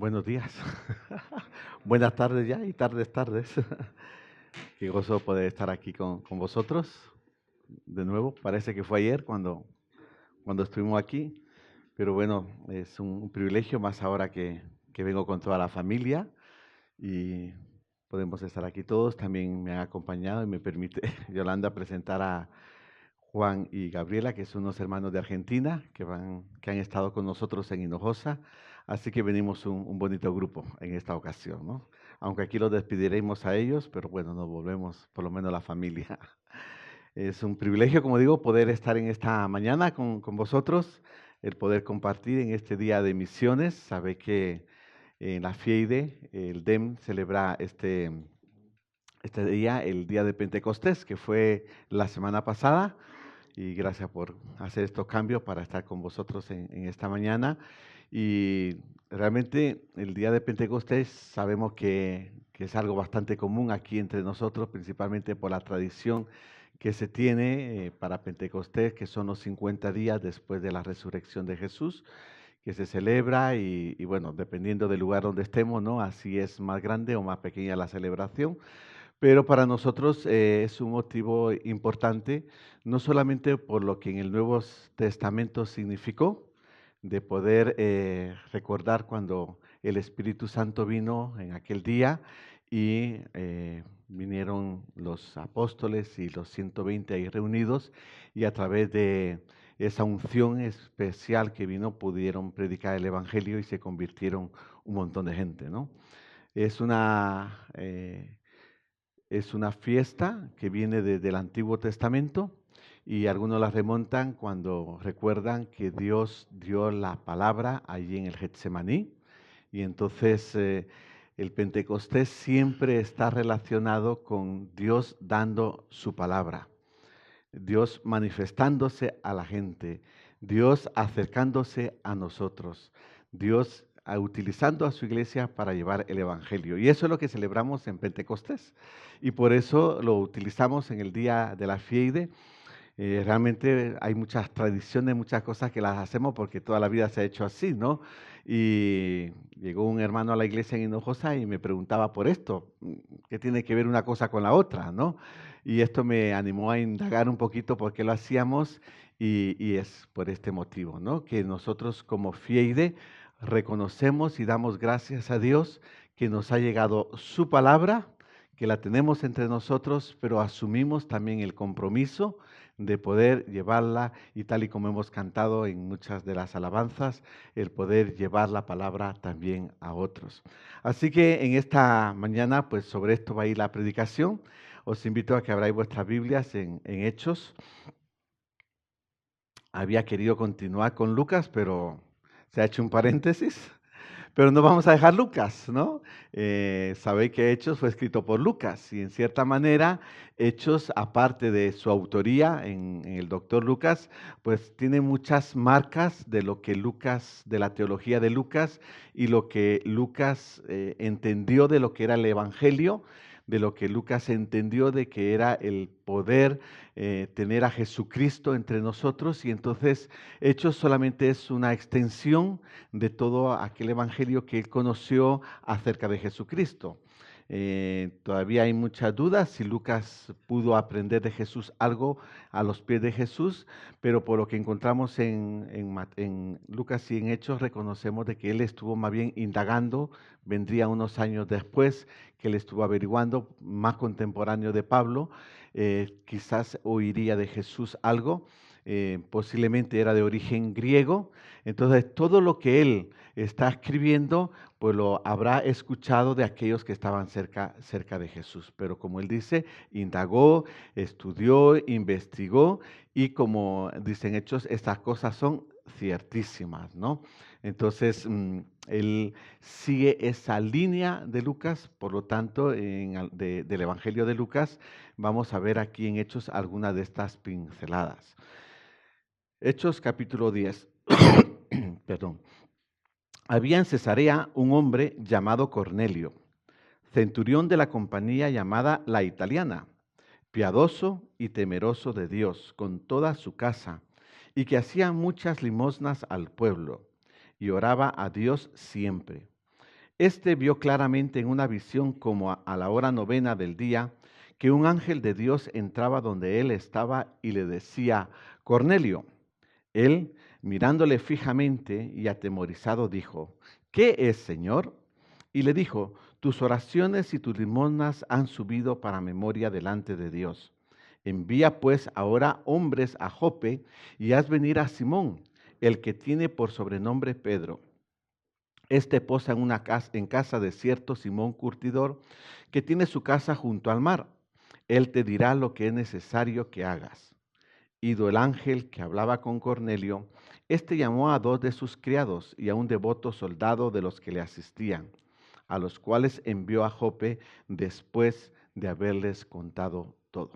Buenos días. Buenas tardes ya y tardes. Qué gozo poder estar aquí con vosotros de nuevo. Parece que fue ayer cuando estuvimos aquí, pero bueno, es un privilegio más ahora que vengo con toda la familia y podemos estar aquí todos. También me ha acompañado y me permite Yolanda presentar a Juan y Gabriela, que son unos hermanos de Argentina que han estado con nosotros en Hinojosa. Así que venimos un bonito grupo en esta ocasión, ¿no? Aunque aquí los despediremos a ellos, pero bueno, nos volvemos por lo menos la familia. Es un privilegio, como digo, poder estar en esta mañana con vosotros, el poder compartir en este día de misiones. Sabe que en la FIEIDE, el DEM celebra este día, el día de Pentecostés, que fue la semana pasada y gracias por hacer estos cambios para estar con vosotros en esta mañana. Y realmente el día de Pentecostés sabemos que es algo bastante común aquí entre nosotros, principalmente por la tradición que se tiene para Pentecostés, que son los 50 días después de la resurrección de Jesús, que se celebra y bueno, dependiendo del lugar donde estemos, ¿no? Así es más grande o más pequeña la celebración. Pero para nosotros es un motivo importante, no solamente por lo que en el Nuevo Testamento significó, de poder recordar cuando el Espíritu Santo vino en aquel día y vinieron los apóstoles y los 120 ahí reunidos y a través de esa unción especial que vino pudieron predicar el Evangelio y se convirtieron un montón de gente, ¿no? Es es una fiesta que viene desde el Antiguo Testamento y algunos la remontan cuando recuerdan que Dios dio la palabra allí en el Getsemaní y entonces el Pentecostés siempre está relacionado con Dios dando su palabra, Dios manifestándose a la gente, Dios acercándose a nosotros, Dios utilizando a su iglesia para llevar el Evangelio. Y eso es lo que celebramos en Pentecostés. Y por eso lo utilizamos en el día de la FIEIDE. Realmente hay muchas tradiciones, muchas cosas que las hacemos porque toda la vida se ha hecho así, ¿no? Y llegó un hermano a la iglesia en Hinojosa y me preguntaba por esto, ¿qué tiene que ver una cosa con la otra, no? Y esto me animó a indagar un poquito por qué lo hacíamos y es por este motivo, ¿no? Que nosotros como FIEIDE reconocemos y damos gracias a Dios que nos ha llegado su palabra, que la tenemos entre nosotros, pero asumimos también el compromiso de poder llevarla y tal y como hemos cantado en muchas de las alabanzas, el poder llevar la palabra también a otros. Así que en esta mañana, pues sobre esto va a ir la predicación. Os invito a que abráis vuestras Biblias en Hechos. Había querido continuar con Lucas, pero se ha hecho un paréntesis. Pero no vamos a dejar Lucas, ¿no? Sabéis que Hechos fue escrito por Lucas y en cierta manera Hechos, aparte de su autoría en el doctor Lucas, pues tiene muchas marcas de lo que Lucas, de la teología de Lucas y lo que Lucas entendió de lo que era el Evangelio, de lo que Lucas entendió de que era el poder tener a Jesucristo entre nosotros y entonces Hechos solamente es una extensión de todo aquel evangelio que él conoció acerca de Jesucristo. Todavía hay muchas dudas si Lucas pudo aprender de Jesús algo a los pies de Jesús, pero por lo que encontramos en Lucas y en Hechos reconocemos de que él estuvo más bien indagando, vendría unos años después que él estuvo averiguando, más contemporáneo de Pablo, quizás oiría de Jesús algo, posiblemente era de origen griego, entonces todo lo que él está escribiendo, pues lo habrá escuchado de aquellos que estaban cerca de Jesús. Pero como él dice, indagó, estudió, investigó y como dicen Hechos, estas cosas son ciertísimas, ¿no? Entonces, él sigue esa línea de Lucas, por lo tanto, del Evangelio de Lucas, vamos a ver aquí en Hechos algunas de estas pinceladas. Hechos capítulo 10. Perdón. Había en Cesarea un hombre llamado Cornelio, centurión de la compañía llamada La Italiana, piadoso y temeroso de Dios con toda su casa, y que hacía muchas limosnas al pueblo, y oraba a Dios siempre. Este vio claramente en una visión como a la hora novena del día que un ángel de Dios entraba donde él estaba y le decía, Cornelio. Él, mirándole fijamente y atemorizado, dijo, ¿qué es, Señor? Y le dijo, tus oraciones y tus limosnas han subido para memoria delante de Dios. Envía pues ahora hombres a Jope y haz venir a Simón, el que tiene por sobrenombre Pedro. Este posa en casa de cierto Simón Curtidor, que tiene su casa junto al mar. Él te dirá lo que es necesario que hagas. Ido el ángel que hablaba con Cornelio, éste llamó a 2 de sus criados y a un devoto soldado de los que le asistían, a los cuales envió a Jope después de haberles contado todo.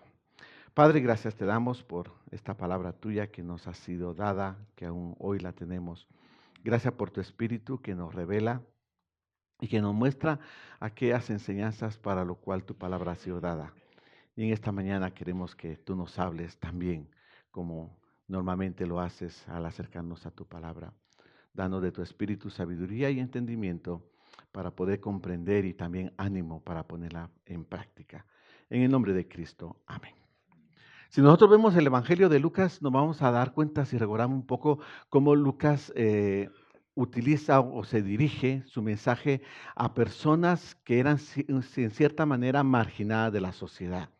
Padre, gracias te damos por esta palabra tuya que nos ha sido dada, que aún hoy la tenemos. Gracias por tu Espíritu que nos revela y que nos muestra aquellas enseñanzas para lo cual tu palabra ha sido dada. Y en esta mañana queremos que tú nos hables también, como normalmente lo haces al acercarnos a tu palabra. Danos de tu espíritu sabiduría y entendimiento para poder comprender y también ánimo para ponerla en práctica. En el nombre de Cristo, amén. Si nosotros vemos el Evangelio de Lucas, nos vamos a dar cuenta, si recordamos un poco, cómo Lucas utiliza o se dirige su mensaje a personas que eran en cierta manera marginadas de la sociedad.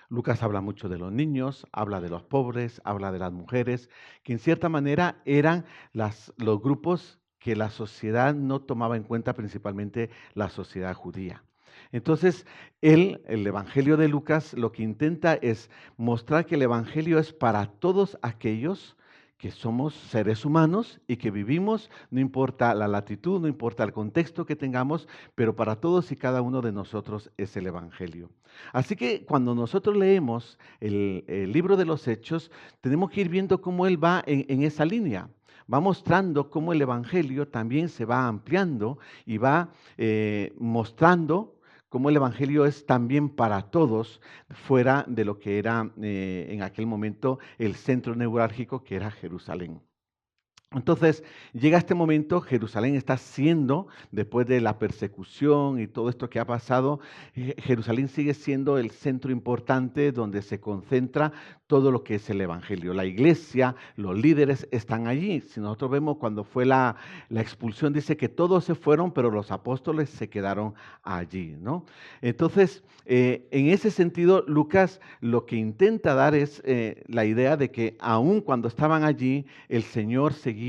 Lucas habla mucho de los niños, habla de los pobres, habla de las mujeres, que en cierta manera eran los grupos que la sociedad no tomaba en cuenta, principalmente la sociedad judía. Entonces, el Evangelio de Lucas lo que intenta es mostrar que el Evangelio es para todos aquellos que somos seres humanos y que vivimos, no importa la latitud, no importa el contexto que tengamos, pero para todos y cada uno de nosotros es el Evangelio. Así que cuando nosotros leemos el libro de los Hechos, tenemos que ir viendo cómo él va en esa línea. Va mostrando cómo el Evangelio también se va ampliando y va mostrando cómo el Evangelio es también para todos, fuera de lo que era en aquel momento el centro neurálgico, que era Jerusalén. Entonces, llega este momento, Jerusalén está siendo, después de la persecución y todo esto que ha pasado, Jerusalén sigue siendo el centro importante donde se concentra todo lo que es el Evangelio. La iglesia, los líderes están allí. Si nosotros vemos cuando fue la expulsión, dice que todos se fueron, pero los apóstoles se quedaron allí, ¿no? Entonces, en ese sentido, Lucas lo que intenta dar es la idea de que aun cuando estaban allí, el Señor seguía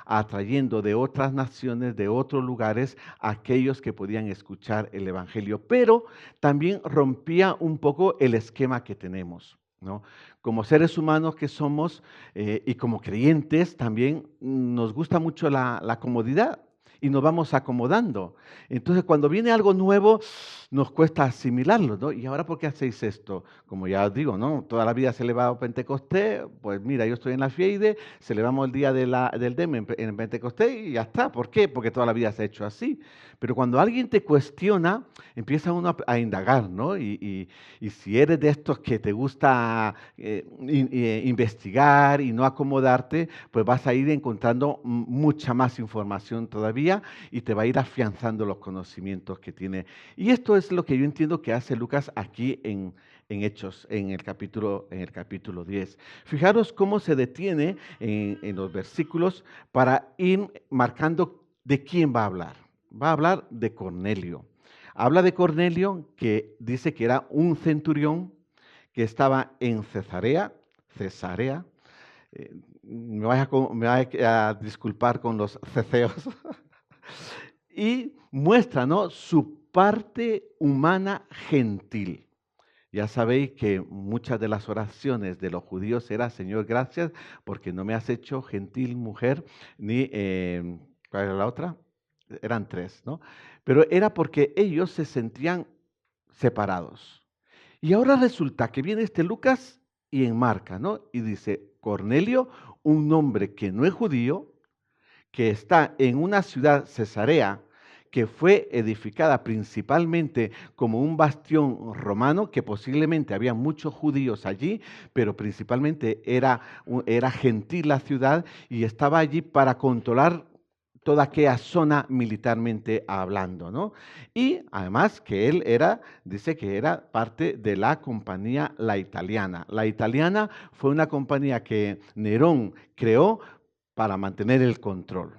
atrayendo de otras naciones, de otros lugares, a aquellos que podían escuchar el Evangelio, pero también rompía un poco el esquema que tenemos, ¿no? Como seres humanos que somos y como creyentes también nos gusta mucho la comodidad y nos vamos acomodando. Entonces, cuando viene algo nuevo, nos cuesta asimilarlo, ¿no? ¿Y ahora por qué hacéis esto? Como ya os digo, ¿no? Toda la vida se celebrado Pentecostés, pues mira, yo estoy en la FIEIDE, celebramos el día del DEM en Pentecostés y ya está. ¿Por qué? Porque toda la vida se ha hecho así. Pero cuando alguien te cuestiona, empieza uno a indagar, ¿no? Y si eres de estos que te gusta investigar y no acomodarte, pues vas a ir encontrando mucha más información todavía y te va a ir afianzando los conocimientos que tiene. Y esto es lo que yo entiendo que hace Lucas aquí en Hechos, en el capítulo 10. Fijaros cómo se detiene en los versículos para ir marcando de quién va a hablar. Va a hablar de Cornelio. Habla de Cornelio, que dice que era un centurión que estaba en Cesarea. Me voy a disculpar con los ceceos. Y muestra, ¿no?, su parte humana gentil. Ya sabéis que muchas de las oraciones de los judíos era, Señor, gracias porque no me has hecho gentil mujer, ni, ¿cuál era la otra? Eran 3, ¿no? Pero era porque ellos se sentían separados. Y ahora resulta que viene este Lucas y enmarca, ¿no? Y dice, Cornelio, un hombre que no es judío, que está en una ciudad Cesarea, que fue edificada principalmente como un bastión romano, que posiblemente había muchos judíos allí, pero principalmente era gentil la ciudad y estaba allí para controlar toda aquella zona militarmente hablando, ¿no? Y además que él dice que era parte de la compañía La Italiana. La Italiana fue una compañía que Nerón creó para mantener el control.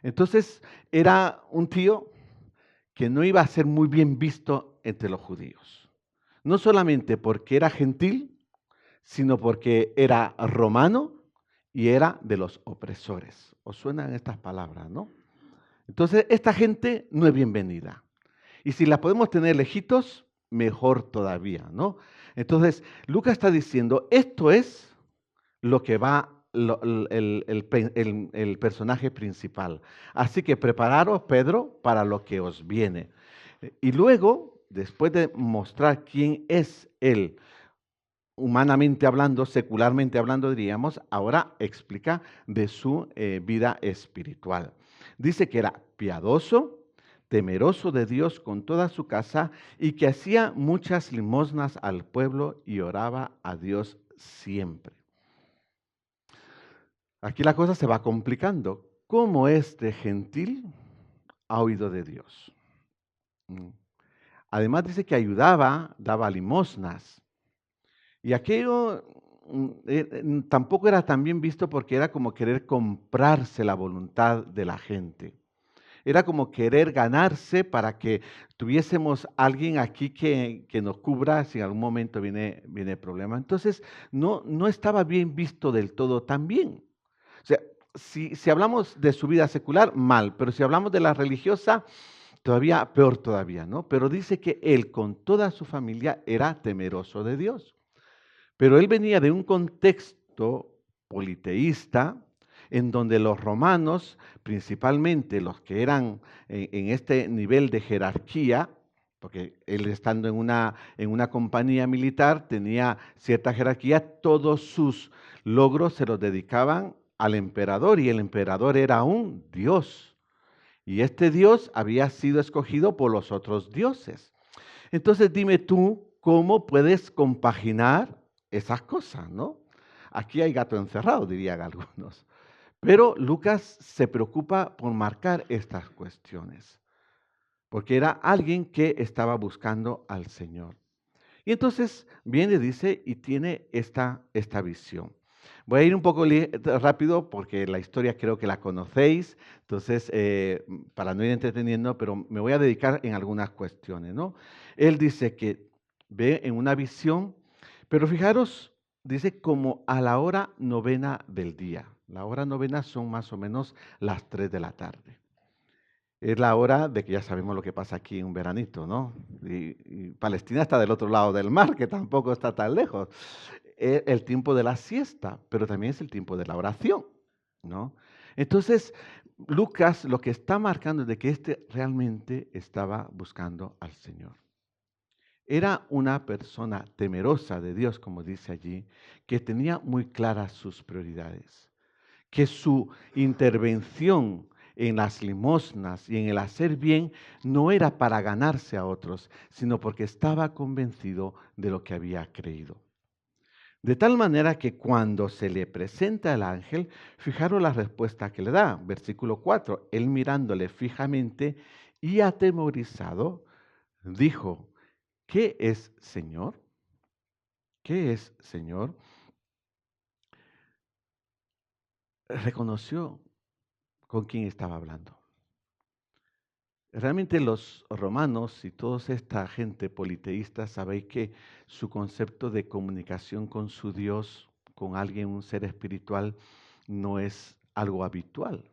Entonces era un tío que no iba a ser muy bien visto entre los judíos. No solamente porque era gentil, sino porque era romano y era de los opresores. ¿Os suenan estas palabras, no? Entonces, esta gente no es bienvenida. Y si la podemos tener lejitos, mejor todavía, ¿no? Entonces, Lucas está diciendo, esto es lo que va el personaje principal. Así que prepararos, Pedro, para lo que os viene. Y luego, después de mostrar quién es él, humanamente hablando, secularmente hablando, diríamos, ahora explica de su vida espiritual. Dice que era piadoso, temeroso de Dios con toda su casa y que hacía muchas limosnas al pueblo y oraba a Dios siempre. Aquí la cosa se va complicando. ¿Cómo este gentil ha oído de Dios? Además dice que ayudaba, daba limosnas. Y aquello tampoco era tan bien visto porque era como querer comprarse la voluntad de la gente. Era como querer ganarse para que tuviésemos alguien aquí que nos cubra si en algún momento viene problema. Entonces, no estaba bien visto del todo tan bien. O sea, si hablamos de su vida secular, mal, pero si hablamos de la religiosa, todavía peor todavía, ¿no? Pero dice que él con toda su familia era temeroso de Dios. Pero él venía de un contexto politeísta en donde los romanos, principalmente los que eran en este nivel de jerarquía, porque él estando en una compañía militar tenía cierta jerarquía, todos sus logros se los dedicaban al emperador y el emperador era un dios. Y este dios había sido escogido por los otros dioses. Entonces dime tú, ¿cómo puedes compaginar esas cosas, no? Aquí hay gato encerrado, dirían algunos. Pero Lucas se preocupa por marcar estas cuestiones, porque era alguien que estaba buscando al Señor. Y entonces viene, dice, y tiene esta visión. Voy a ir un poco rápido porque la historia creo que la conocéis, entonces para no ir entreteniendo, pero me voy a dedicar en algunas cuestiones, ¿no? Él dice que ve en una visión, pero fijaros, dice como a la hora novena del día. La hora novena son más o menos las 3 de la tarde. Es la hora de que ya sabemos lo que pasa aquí en un veranito, ¿no? Y Palestina está del otro lado del mar, que tampoco está tan lejos. Es el tiempo de la siesta, pero también es el tiempo de la oración, ¿no? Entonces, Lucas lo que está marcando es de que este realmente estaba buscando al Señor. Era una persona temerosa de Dios, como dice allí, que tenía muy claras sus prioridades, que su intervención en las limosnas y en el hacer bien no era para ganarse a otros, sino porque estaba convencido de lo que había creído. De tal manera que cuando se le presenta el ángel, fijaros la respuesta que le da. Versículo 4, él mirándole fijamente y atemorizado, dijo, ¿qué es, Señor? ¿Qué es, Señor? Reconoció con quién estaba hablando. Realmente los romanos y toda esta gente politeísta, sabéis que su concepto de comunicación con su Dios, con alguien, un ser espiritual, no es algo habitual.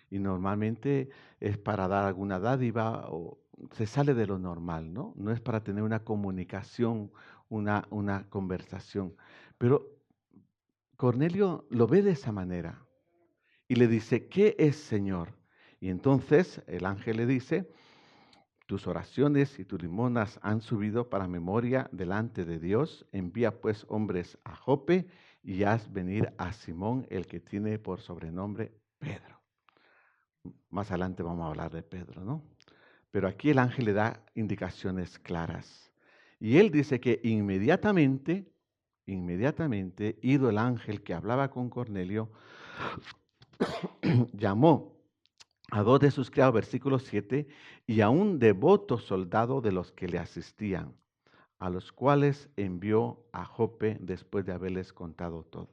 Y normalmente es para dar alguna dádiva o se sale de lo normal, ¿no? No es para tener una comunicación, una conversación. Pero Cornelio lo ve de esa manera y le dice, ¿qué es, Señor? Y entonces el ángel le dice, tus oraciones y tus limonas han subido para memoria delante de Dios. Envía pues hombres a Jope y haz venir a Simón, el que tiene por sobrenombre Pedro. Más adelante vamos a hablar de Pedro, ¿no? Pero aquí el ángel le da indicaciones claras. Y él dice que inmediatamente, ido el ángel que hablaba con Cornelio, llamó a 2 de sus criados, versículo 7, y a un devoto soldado de los que le asistían, a los cuales envió a Jope después de haberles contado todo.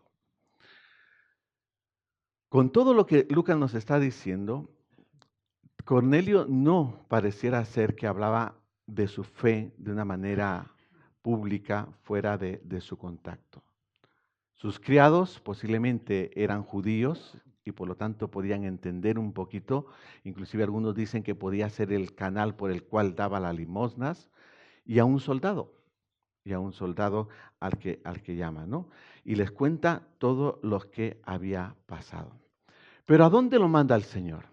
Con todo lo que Lucas nos está diciendo, Cornelio no pareciera ser que hablaba de su fe de una manera pública fuera de su contacto. Sus criados posiblemente eran judíos y por lo tanto podían entender un poquito, inclusive algunos dicen que podía ser el canal por el cual daba las limosnas, y a un soldado, al que llama, ¿no? Y les cuenta todo lo que había pasado. Pero ¿a dónde lo manda el Señor?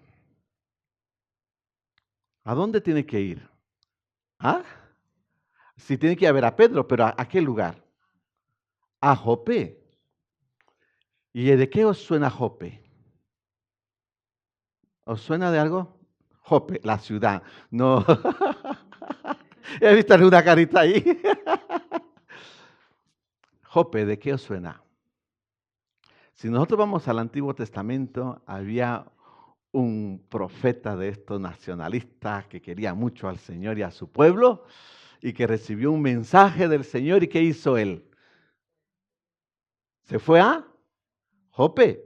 ¿A dónde tiene que ir? ¿Ah? Sí, tiene que ir a ver a Pedro, pero ¿a qué lugar? A Jope. ¿Y de qué os suena Jope? ¿Os suena de algo? Jope, la ciudad. No. He visto alguna carita ahí. Jope, ¿de qué os suena? Si nosotros vamos al Antiguo Testamento, había un profeta de estos nacionalistas que quería mucho al Señor y a su pueblo y que recibió un mensaje del Señor. ¿Y qué hizo él? ¿Se fue a Jope?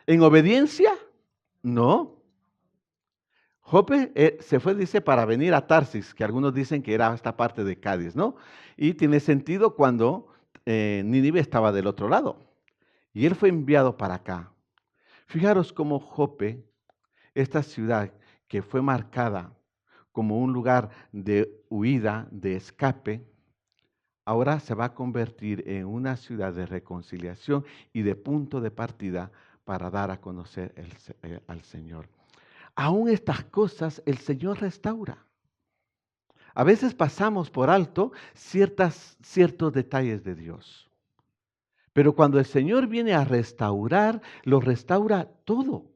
¿En obediencia? No. Jope se fue, dice, para venir a Tarsis, que algunos dicen que era esta parte de Cádiz, ¿no? Y tiene sentido cuando Nínive estaba del otro lado. Y él fue enviado para acá. Fijaros cómo Jope, esta ciudad que fue marcada como un lugar de huida, de escape, ahora se va a convertir en una ciudad de reconciliación y de punto de partida para dar a conocer al Señor. Aún estas cosas el Señor restaura. A veces pasamos por alto ciertos detalles de Dios. Pero cuando el Señor viene a restaurar, lo restaura todo.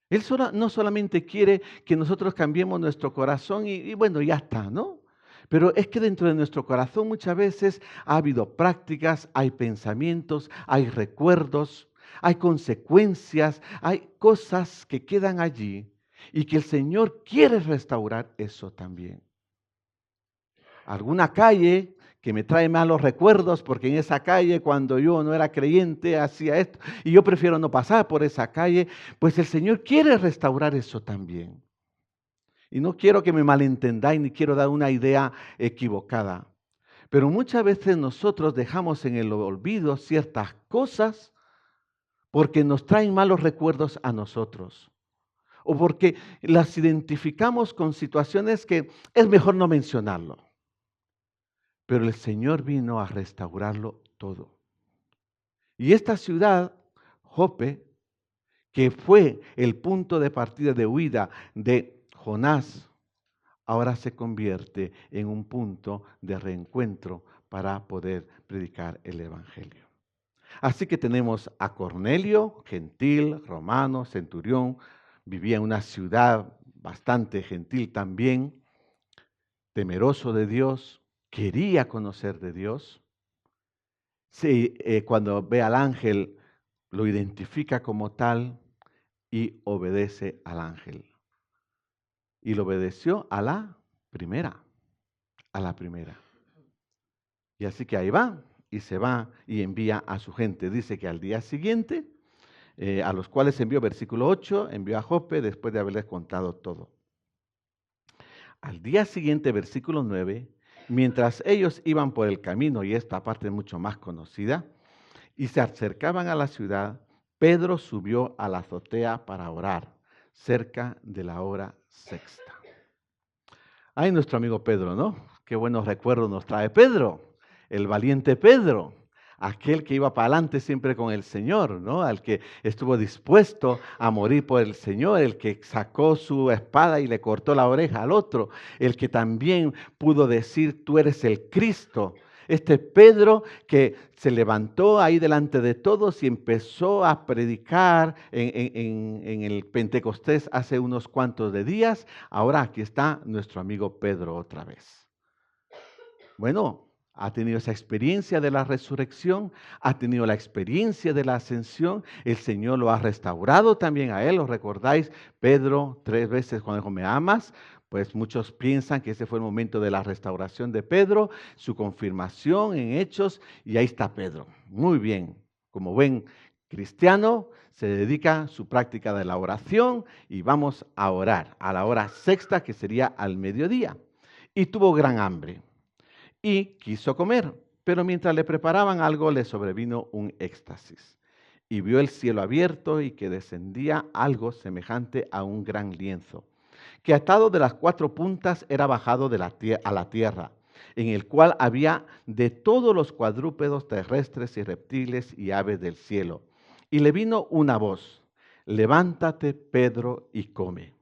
Él no solamente quiere que nosotros cambiemos nuestro corazón y bueno, ya está, ¿no? Pero es que dentro de nuestro corazón muchas veces ha habido prácticas, hay pensamientos, hay recuerdos, hay consecuencias, hay cosas que quedan allí y que el Señor quiere restaurar eso también. Alguna calle que me trae malos recuerdos porque en esa calle cuando yo no era creyente hacía esto y yo prefiero no pasar por esa calle, pues el Señor quiere restaurar eso también. Y no quiero que me malentendáis ni quiero dar una idea equivocada. Pero muchas veces nosotros dejamos en el olvido ciertas cosas porque nos traen malos recuerdos a nosotros. O porque las identificamos con situaciones que es mejor no mencionarlo. Pero el Señor vino a restaurarlo todo. Y esta ciudad, Jope, que fue el punto de partida de huida de Jonás, ahora se convierte en un punto de reencuentro para poder predicar el Evangelio. Así que tenemos a Cornelio, gentil, romano, centurión, vivía en una ciudad bastante gentil también, temeroso de Dios, quería conocer de Dios. Sí, cuando ve al ángel, lo identifica como tal y obedece al ángel. Y lo obedeció a la primera. Y así que ahí va, y se va y envía a su gente. Dice que al día siguiente, a los cuales envió, versículo 8, envió a Jope después de haberles contado todo. Al día siguiente, versículo 9, mientras ellos iban por el camino, y esta parte es mucho más conocida, y se acercaban a la ciudad, Pedro subió a la azotea para orar, cerca de la hora sexta. Ay, nuestro amigo Pedro, ¿no? Qué buenos recuerdos nos trae Pedro, el valiente Pedro, aquel que iba para adelante siempre con el Señor, ¿no? Al que estuvo dispuesto a morir por el Señor, el que sacó su espada y le cortó la oreja al otro, el que también pudo decir, tú eres el Cristo. Este Pedro que se levantó ahí delante de todos y empezó a predicar en el Pentecostés hace unos cuantos de días. Ahora aquí está nuestro amigo Pedro otra vez. Bueno, ha tenido esa experiencia de la resurrección, ha tenido la experiencia de la ascensión, el Señor lo ha restaurado también a él. ¿Os recordáis? Pedro 3 veces cuando dijo, ¿me amas? Pues muchos piensan que ese fue el momento de la restauración de Pedro, su confirmación en Hechos, y ahí está Pedro. Muy bien, como buen cristiano, se dedica a su práctica de la oración y vamos a orar a la hora sexta, que sería al mediodía. Y tuvo gran hambre y quiso comer, pero mientras le preparaban algo le sobrevino un éxtasis. Y vio el cielo abierto y que descendía algo semejante a un gran lienzo, que atado de las 4 puntas era bajado a la tierra, en el cual había de todos los cuadrúpedos terrestres y reptiles y aves del cielo. Y le vino una voz, levántate, Pedro, y come.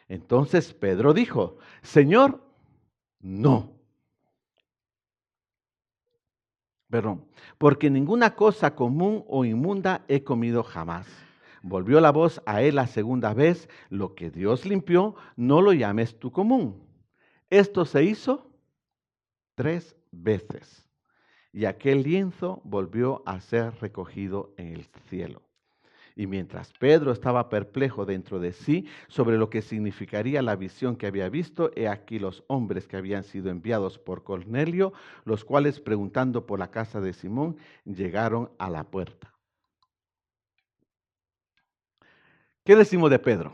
Entonces Pedro dijo, Señor, no. Perdón, porque ninguna cosa común o inmunda he comido jamás. Volvió la voz a él la segunda vez, lo que Dios limpió, no lo llames tú común. Esto se hizo 3 veces, y aquel lienzo volvió a ser recogido en el cielo. Y mientras Pedro estaba perplejo dentro de sí sobre lo que significaría la visión que había visto, he aquí los hombres que habían sido enviados por Cornelio, los cuales preguntando por la casa de Simón, llegaron a la puerta. ¿Qué decimos de Pedro?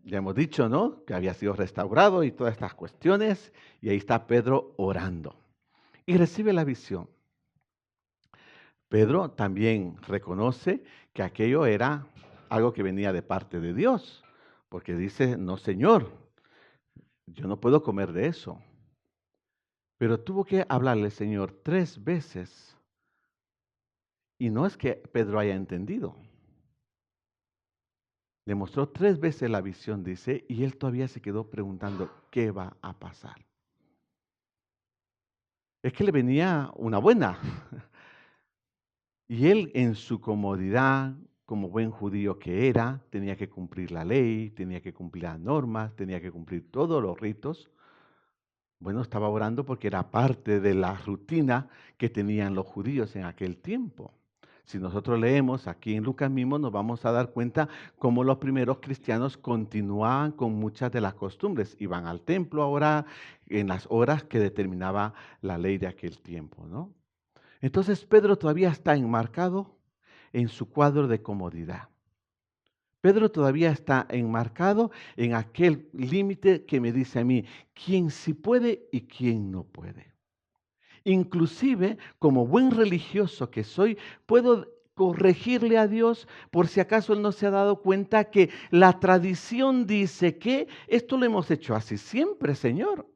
Ya hemos dicho, ¿no? Que había sido restaurado y todas estas cuestiones, y ahí está Pedro orando. Y recibe la visión. Pedro también reconoce que aquello era algo que venía de parte de Dios, porque dice, no Señor, yo no puedo comer de eso. Pero tuvo que hablarle al Señor 3 veces. Y no es que Pedro haya entendido. Le mostró 3 veces la visión, dice, y él todavía se quedó preguntando, ¿qué va a pasar? Es que le venía una buena. Y él en su comodidad, como buen judío que era, tenía que cumplir la ley, tenía que cumplir las normas, tenía que cumplir todos los ritos. Bueno, estaba orando porque era parte de la rutina que tenían los judíos en aquel tiempo. Si nosotros leemos aquí en Lucas mismo, nos vamos a dar cuenta cómo los primeros cristianos continuaban con muchas de las costumbres. Iban al templo a orar en las horas que determinaba la ley de aquel tiempo, ¿no? Entonces Pedro todavía está enmarcado en su cuadro de comodidad. Pedro todavía está enmarcado en aquel límite que me dice a mí, quién sí puede y quién no puede. Inclusive, como buen religioso que soy, puedo corregirle a Dios por si acaso Él no se ha dado cuenta que la tradición dice que esto lo hemos hecho así siempre, Señor.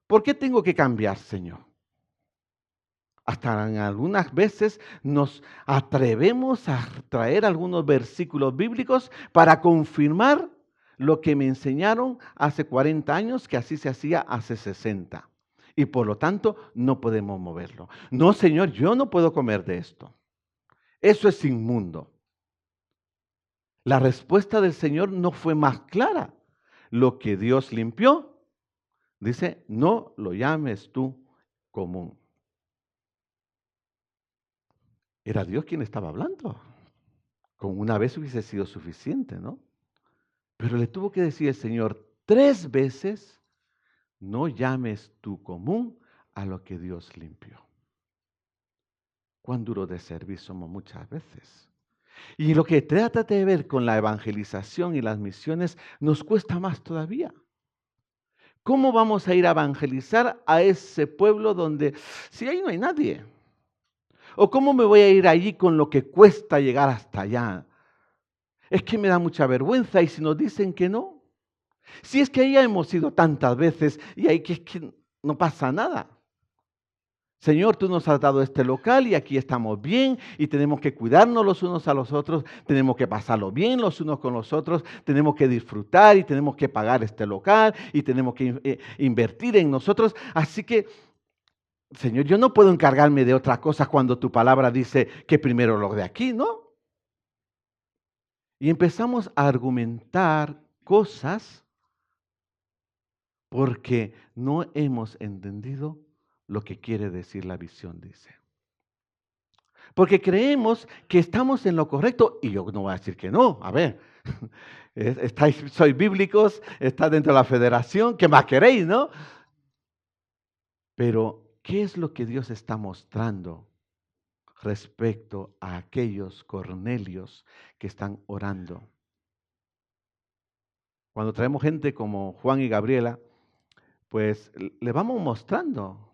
¿Por qué tengo que cambiar, Señor? Hasta en algunas veces nos atrevemos a traer algunos versículos bíblicos para confirmar lo que me enseñaron hace 40 años, que así se hacía hace 60. Y por lo tanto no podemos moverlo. No, Señor, yo no puedo comer de esto. Eso es inmundo. La respuesta del Señor no fue más clara. Lo que Dios limpió, dice, no lo llames tú común. Era Dios quien estaba hablando. Con una vez hubiese sido suficiente, ¿no? Pero le tuvo que decir el Señor 3 veces, no llames tú común a lo que Dios limpió. Cuán duro de servir somos muchas veces. Y lo que trata de ver con la evangelización y las misiones nos cuesta más todavía. ¿Cómo vamos a ir a evangelizar a ese pueblo donde si ahí no hay nadie? ¿O cómo me voy a ir allí con lo que cuesta llegar hasta allá? Es que me da mucha vergüenza y si nos dicen que no, si es que ahí hemos ido tantas veces y ahí que es que no pasa nada. Señor, tú nos has dado este local y aquí estamos bien y tenemos que cuidarnos los unos a los otros, tenemos que pasarlo bien los unos con los otros, tenemos que disfrutar y tenemos que pagar este local y tenemos que invertir en nosotros. Así que, Señor, yo no puedo encargarme de otras cosas cuando tu palabra dice que primero lo de aquí, ¿no? Y empezamos a argumentar cosas porque no hemos entendido lo que quiere decir la visión, dice. Porque creemos que estamos en lo correcto, y yo no voy a decir que no. A ver, sois bíblicos, está dentro de la federación, ¿qué más queréis, no? Pero, ¿qué es lo que Dios está mostrando respecto a aquellos Cornelios que están orando? Cuando traemos gente como Juan y Gabriela, pues le vamos mostrando.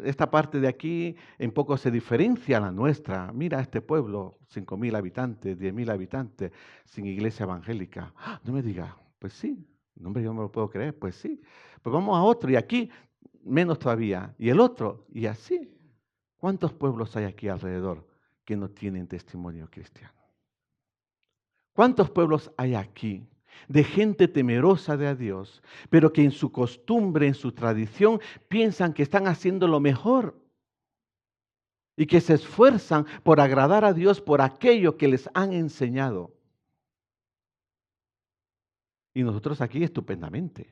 Esta parte de aquí en poco se diferencia a la nuestra. Mira este pueblo, 5.000 habitantes, 10.000 habitantes, sin iglesia evangélica. ¡Ah! No me diga, pues sí, no, hombre, yo no me lo puedo creer, pues sí. Pues vamos a otro y aquí menos todavía, y el otro, y así. ¿Cuántos pueblos hay aquí alrededor que no tienen testimonio cristiano? ¿Cuántos pueblos hay aquí de gente temerosa de a Dios, pero que en su costumbre, en su tradición, piensan que están haciendo lo mejor y que se esfuerzan por agradar a Dios por aquello que les han enseñado? Y nosotros aquí estupendamente.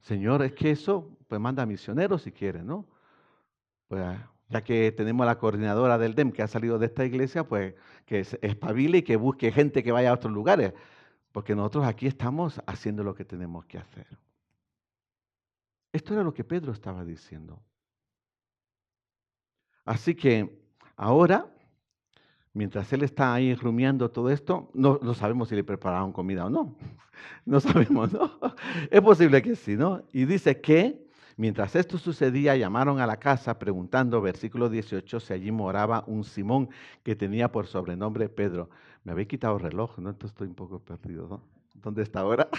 Señor, es que eso, pues manda misioneros si quiere, ¿no? Pues ya que tenemos a la coordinadora del DEM que ha salido de esta iglesia, pues que se espabile y que busque gente que vaya a otros lugares. Porque nosotros aquí estamos haciendo lo que tenemos que hacer. Esto era lo que Pedro estaba diciendo. Así que ahora, mientras él está ahí rumiando todo esto, no sabemos si le prepararon comida o no. No sabemos, ¿no? Es posible que sí, ¿no? Y dice que mientras esto sucedía, llamaron a la casa preguntando, versículo 18, si allí moraba un Simón que tenía por sobrenombre Pedro. Me habéis quitado el reloj, ¿no? Entonces estoy un poco perdido, ¿no? ¿Dónde está ahora?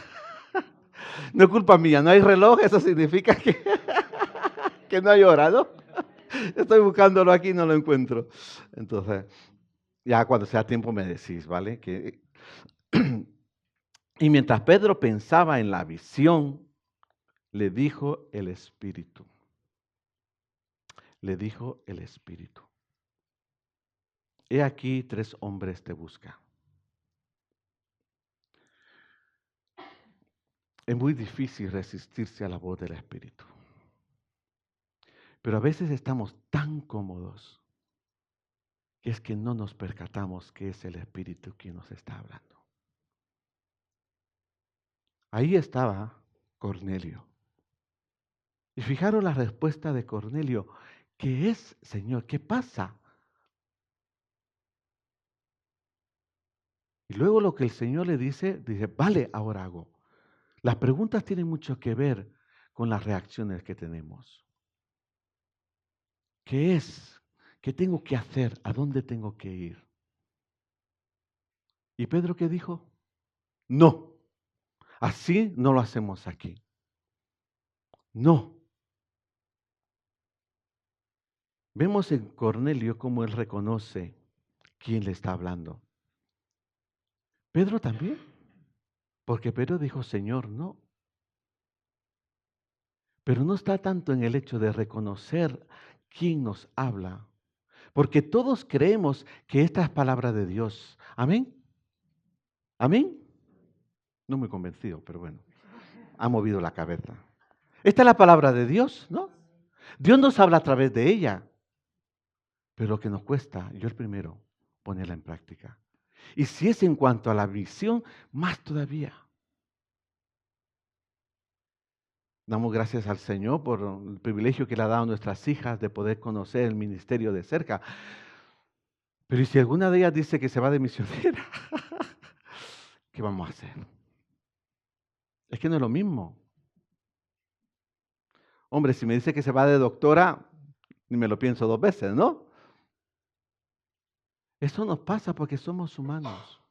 No es culpa mía, no hay reloj, eso significa que no hay hora, ¿no? Estoy buscándolo aquí y no lo encuentro. Entonces, ya cuando sea tiempo me decís, ¿vale? Y mientras Pedro pensaba en la visión, le dijo el Espíritu. Le dijo el Espíritu. He aquí 3 hombres te buscan. Es muy difícil resistirse a la voz del Espíritu. Pero a veces estamos tan cómodos que es que no nos percatamos que es el Espíritu quien nos está hablando. Ahí estaba Cornelio. Y fijaros la respuesta de Cornelio. ¿Qué es, Señor? ¿Qué pasa? Y luego lo que el Señor le dice, vale, ahora hago. Las preguntas tienen mucho que ver con las reacciones que tenemos. ¿Qué es? ¿Qué tengo que hacer? ¿A dónde tengo que ir? ¿Y Pedro qué dijo? No, así no lo hacemos aquí. No. Vemos en Cornelio cómo él reconoce quién le está hablando. Pedro también, porque Pedro dijo, Señor, no. Pero no está tanto en el hecho de reconocer quién nos habla, porque todos creemos que esta es palabra de Dios. ¿Amén? ¿Amén? No muy convencido, pero bueno, ha movido la cabeza. Esta es la palabra de Dios, ¿no? Dios nos habla a través de ella, pero lo que nos cuesta, yo el primero, ponerla en práctica. Y si es en cuanto a la visión, más todavía. Damos gracias al Señor por el privilegio que le ha dado a nuestras hijas de poder conocer el ministerio de cerca. Pero ¿y si alguna de ellas dice que se va de misionera? ¿Qué vamos a hacer? Es que no es lo mismo. Hombre, si me dice que se va de doctora, ni me lo pienso 2 veces, ¿no? Eso nos pasa porque somos humanos.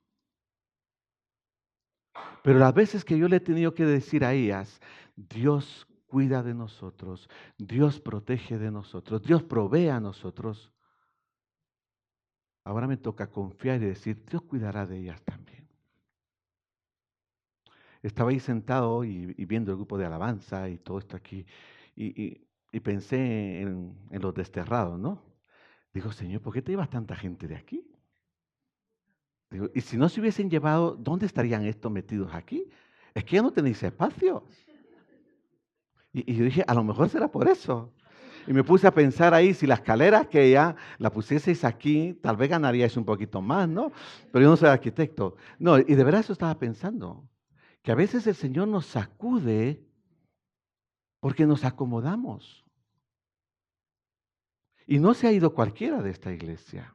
Pero las veces que yo le he tenido que decir a ellas, Dios cuida de nosotros, Dios protege de nosotros, Dios provee a nosotros, ahora me toca confiar y decir, Dios cuidará de ellas también. Estaba ahí sentado y viendo el grupo de alabanza y todo esto aquí, y pensé en los desterrados, ¿no? Digo, Señor, ¿por qué te llevas tanta gente de aquí? Digo, y si no se hubiesen llevado, ¿dónde estarían estos metidos aquí? Es que ya no tenéis espacio. Y yo dije, a lo mejor será por eso. Y me puse a pensar ahí, si la escalera que ya la pusieseis aquí, tal vez ganaríais un poquito más, ¿no? Pero yo no soy arquitecto. No, y de verdad eso estaba pensando, que a veces el Señor nos sacude porque nos acomodamos. Y no se ha ido cualquiera de esta iglesia.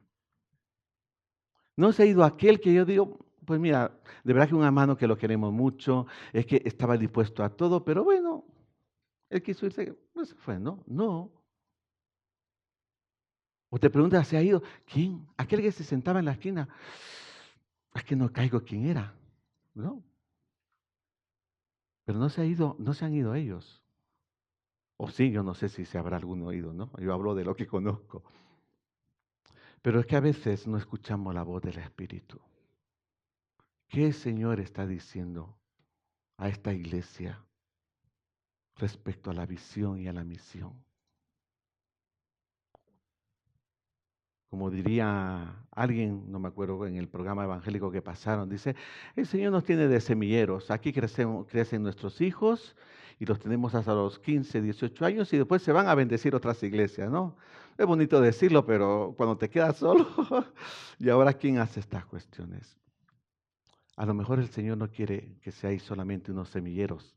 No se ha ido aquel que yo digo, pues mira, de verdad que un hermano que lo queremos mucho, es que estaba dispuesto a todo, pero bueno, él quiso irse, pues se fue, ¿no? No. O te preguntas, ¿se ha ido? ¿Quién? Aquel que se sentaba en la esquina. Es que no caigo quién era, ¿no? Pero no se ha ido, no se han ido ellos. O sí, yo no sé si se habrá alguno ido, ¿no? Yo hablo de lo que conozco. Pero es que a veces no escuchamos la voz del Espíritu. ¿Qué el Señor está diciendo a esta iglesia respecto a la visión y a la misión? Como diría alguien, no me acuerdo, en el programa evangélico que pasaron, dice, el Señor nos tiene de semilleros, aquí crecen nuestros hijos y los tenemos hasta los 15, 18 años y después se van a bendecir otras iglesias, ¿no? Es bonito decirlo, pero cuando te quedas solo, ¿y ahora quién hace estas cuestiones? A lo mejor el Señor no quiere que seáis solamente unos semilleros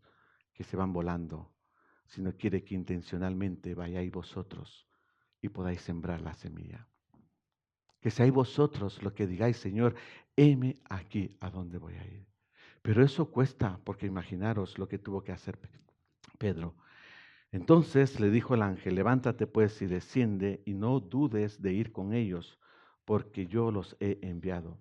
que se van volando, sino quiere que intencionalmente vayáis vosotros y podáis sembrar la semilla. Que seáis vosotros los que digáis, Señor, heme aquí a dónde voy a ir. Pero eso cuesta, porque imaginaros lo que tuvo que hacer Pedro. Entonces le dijo el ángel, levántate pues y desciende y no dudes de ir con ellos, porque yo los he enviado.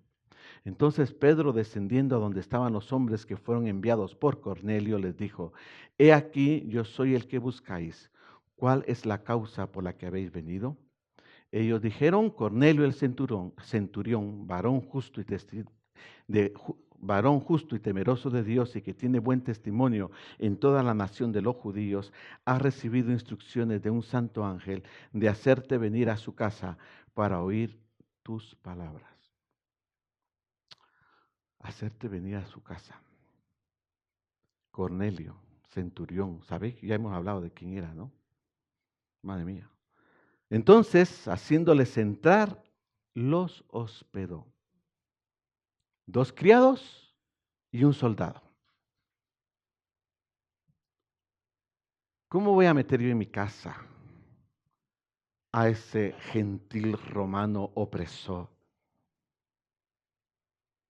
Entonces Pedro, descendiendo a donde estaban los hombres que fueron enviados por Cornelio, les dijo, he aquí yo soy el que buscáis. ¿Cuál es la causa por la que habéis venido? Ellos dijeron, Cornelio el centurión, varón justo y temeroso de Dios y que tiene buen testimonio en toda la nación de los judíos, ha recibido instrucciones de un santo ángel de hacerte venir a su casa para oír tus palabras. Hacerte venir a su casa. Cornelio, centurión, ¿sabéis? Ya hemos hablado de quién era, ¿no? Madre mía. Entonces, haciéndoles entrar, los hospedó. 2 criados y un soldado. ¿Cómo voy a meter yo en mi casa a ese gentil romano opresor?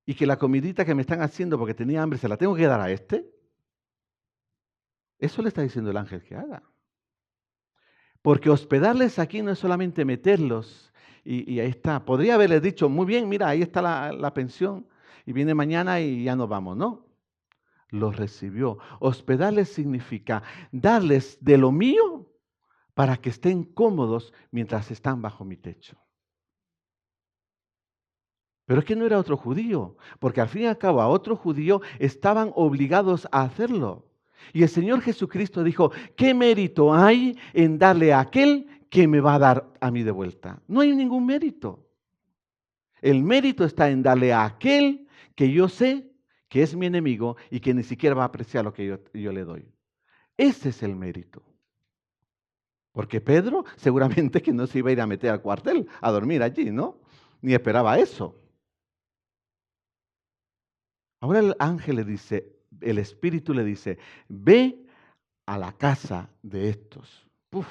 Y que la comidita que me están haciendo porque tenía hambre, ¿se la tengo que dar a este? Eso le está diciendo el ángel que haga. Porque hospedarles aquí no es solamente meterlos y ahí está. Podría haberles dicho, muy bien, mira, ahí está la pensión y viene mañana y ya nos vamos, ¿no? Los recibió. Hospedarles significa darles de lo mío para que estén cómodos mientras están bajo mi techo. Pero es que no era otro judío, porque al fin y al cabo a otro judío estaban obligados a hacerlo. Y el Señor Jesucristo dijo, ¿qué mérito hay en darle a aquel que me va a dar a mí de vuelta? No hay ningún mérito. El mérito está en darle a aquel que yo sé que es mi enemigo y que ni siquiera va a apreciar lo que yo le doy. Ese es el mérito. Porque Pedro seguramente que no se iba a ir a meter al cuartel a dormir allí, ¿no? Ni esperaba eso. Ahora el ángel le dice, el Espíritu le dice, ve a la casa de estos. Uf.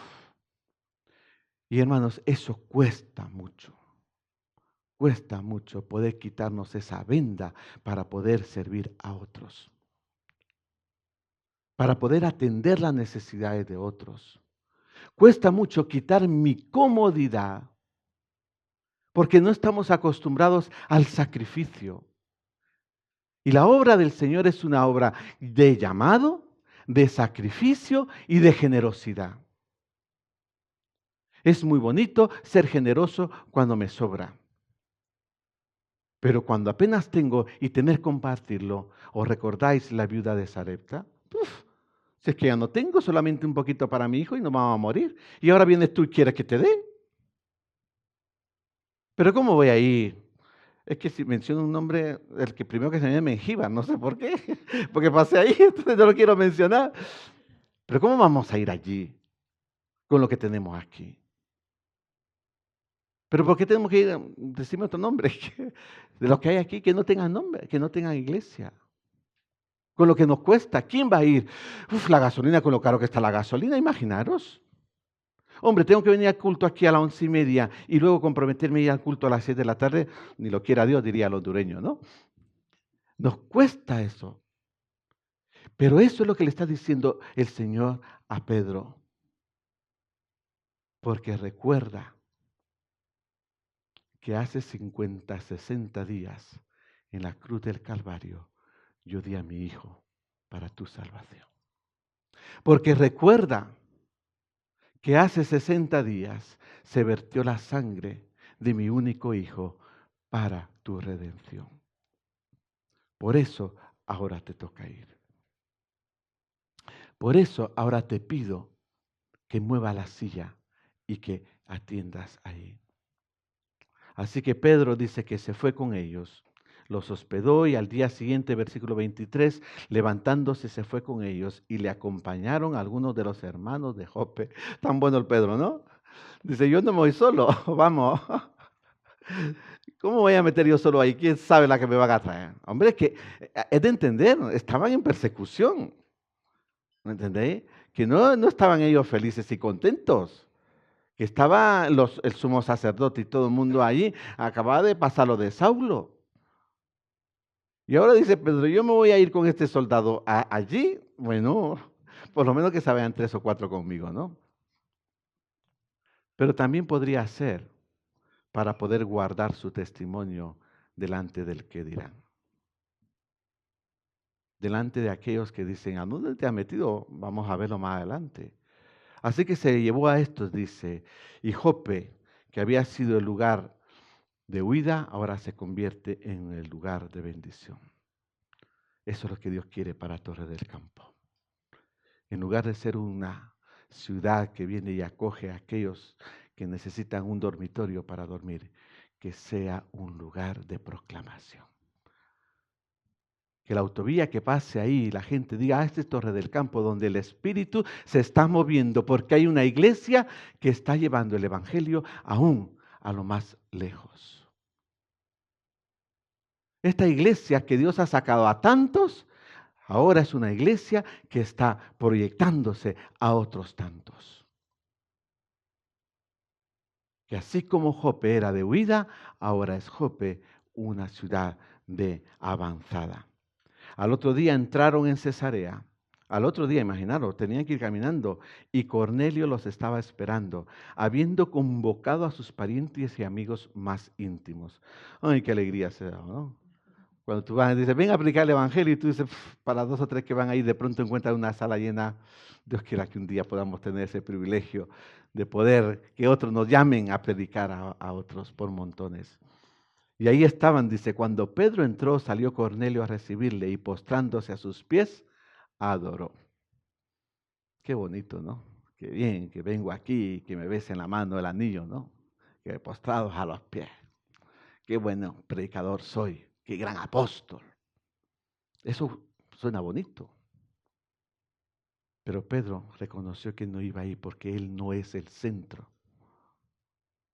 Y hermanos, eso cuesta mucho. Cuesta mucho poder quitarnos esa venda para poder servir a otros. Para poder atender las necesidades de otros. Cuesta mucho quitar mi comodidad porque no estamos acostumbrados al sacrificio. Y la obra del Señor es una obra de llamado, de sacrificio y de generosidad. Es muy bonito ser generoso cuando me sobra. Pero cuando apenas tengo y tener que compartirlo, ¿os recordáis la viuda de Sarepta? Si es que ya no tengo, solamente un poquito para mi hijo y nos vamos a morir. Y ahora vienes tú y quieres que te dé. Pero ¿cómo voy a ir? Es que si menciono un nombre, el que primero que se me viene es Mengíbar, no sé por qué, porque pasé ahí, entonces no lo quiero mencionar. Pero ¿cómo vamos a ir allí? con lo que tenemos aquí. Pero ¿por qué tenemos que ir, decirme otro nombre? De los que hay aquí que no tengan nombre, que no tengan iglesia. Con lo que nos cuesta, ¿quién va a ir? Uf, la gasolina, con lo caro que está la gasolina, imaginaros. Hombre, tengo que venir al culto aquí a las 11:30 y luego comprometerme a ir al culto a las 7 de la tarde, ni lo quiera Dios, diría el hondureño, ¿no? Nos cuesta eso. Pero eso es lo que le está diciendo el Señor a Pedro. Porque recuerda que hace 50, 60 días en la cruz del Calvario yo di a mi Hijo para tu salvación. Porque recuerda que hace 60 días se vertió la sangre de mi único Hijo para tu redención. Por eso ahora te toca ir. Por eso ahora te pido que mueva la silla y que atiendas ahí. Así que Pedro dice que se fue con ellos, los hospedó y al día siguiente, versículo 23, levantándose se fue con ellos y le acompañaron algunos de los hermanos de Jope. Tan bueno el Pedro, ¿no? Dice, yo no me voy solo, vamos. ¿Cómo voy a meter yo solo ahí? ¿Quién sabe la que me van a traer? Hombre, es que es de entender, estaban en persecución. ¿Me entendéis? Que no estaban ellos felices y contentos. Que estaba el sumo sacerdote y todo el mundo allí. Acababa de pasar lo de Saulo. Y ahora dice Pedro, yo me voy a ir con este soldado allí. Bueno, por lo menos que se vean 3 o 4 conmigo, ¿no? Pero también podría ser para poder guardar su testimonio delante del que dirán. Delante de aquellos que dicen, ¿a dónde te has metido? Vamos a verlo más adelante. Así que se llevó a estos, dice, y Jope, que había sido el lugar de huida, ahora se convierte en el lugar de bendición. Eso es lo que Dios quiere para Torre del Campo. En lugar de ser una ciudad que viene y acoge a aquellos que necesitan un dormitorio para dormir, que sea un lugar de proclamación. Que la autovía que pase ahí, la gente diga, esta es Torre del Campo, donde el Espíritu se está moviendo, porque hay una iglesia que está llevando el Evangelio aún a lo más lejos. Esta iglesia que Dios ha sacado a tantos, ahora es una iglesia que está proyectándose a otros tantos. Que así como Jope era de huida, ahora es Jope una ciudad de avanzada. Al otro día entraron en Cesarea. Al otro día, imaginaros, tenían que ir caminando y Cornelio los estaba esperando, habiendo convocado a sus parientes y amigos más íntimos. Ay, qué alegría se da, ¿no? Cuando tú vas y dices, ven a aplicar el evangelio y tú dices, para 2 o 3 que van ahí, de pronto encuentran una sala llena. Dios quiera que un día podamos tener ese privilegio de poder que otros nos llamen a predicar a otros por montones. Y ahí estaban, dice, cuando Pedro entró, salió Cornelio a recibirle y postrándose a sus pies, adoró. Qué bonito, ¿no? Qué bien que vengo aquí, que me besen la mano el anillo, ¿no? Que postrados a los pies. Qué bueno predicador soy, qué gran apóstol. Eso suena bonito. Pero Pedro reconoció que no iba ahí porque él no es el centro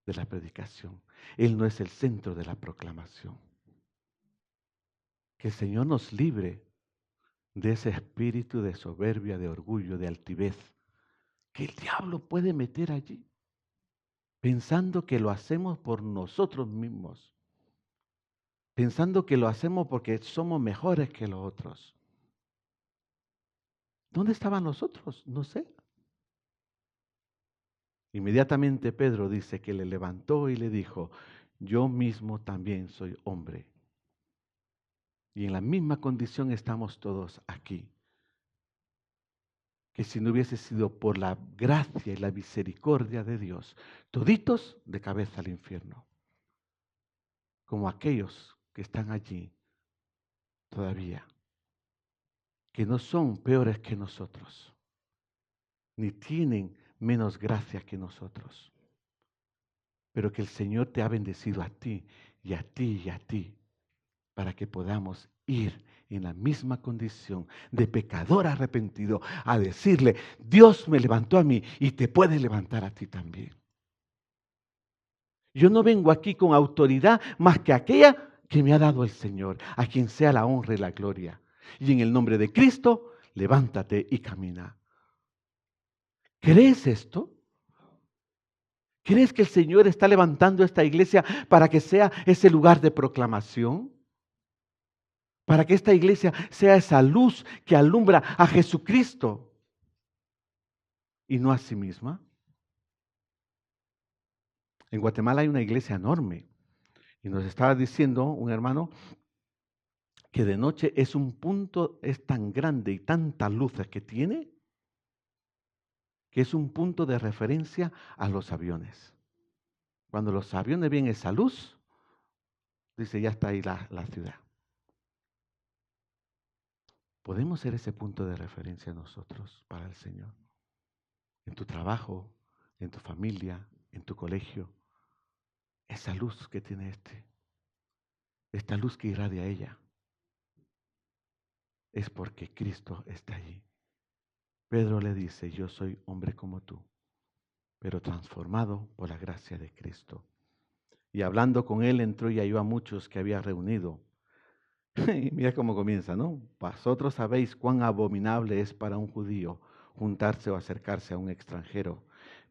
de la predicación. Él no es el centro de la proclamación. Que el Señor nos libre de ese espíritu de soberbia, de orgullo, de altivez, que el diablo puede meter allí, pensando que lo hacemos por nosotros mismos, pensando que lo hacemos porque somos mejores que los otros. ¿Dónde estaban los otros? No sé. Inmediatamente Pedro dice que le levantó y le dijo, yo mismo también soy hombre. Y en la misma condición estamos todos aquí. Que si no hubiese sido por la gracia y la misericordia de Dios, toditos de cabeza al infierno. Como aquellos que están allí todavía, que no son peores que nosotros, ni tienen menos gracia que nosotros, pero que el Señor te ha bendecido a ti y a ti y a ti, para que podamos ir en la misma condición de pecador arrepentido a decirle, Dios me levantó a mí y te puede levantar a ti también. Yo no vengo aquí con autoridad más que aquella que me ha dado el Señor, a quien sea la honra y la gloria. Y en el nombre de Cristo, levántate y camina. ¿Crees esto? ¿Crees que el Señor está levantando esta iglesia para que sea ese lugar de proclamación? Para que esta iglesia sea esa luz que alumbra a Jesucristo y no a sí misma. En Guatemala hay una iglesia enorme y nos estaba diciendo un hermano que de noche es un punto, es tan grande y tanta luz que tiene, que es un punto de referencia a los aviones. Cuando los aviones ven esa luz, dice, ya está ahí la ciudad. Podemos ser ese punto de referencia nosotros para el Señor. En tu trabajo, en tu familia, en tu colegio. Esa luz que tiene esta luz que irradia ella, es porque Cristo está allí. Pedro le dice, yo soy hombre como tú, pero transformado por la gracia de Cristo. Y hablando con él entró y halló a muchos que había reunido. Y mira cómo comienza, ¿no? Vosotros sabéis cuán abominable es para un judío juntarse o acercarse a un extranjero,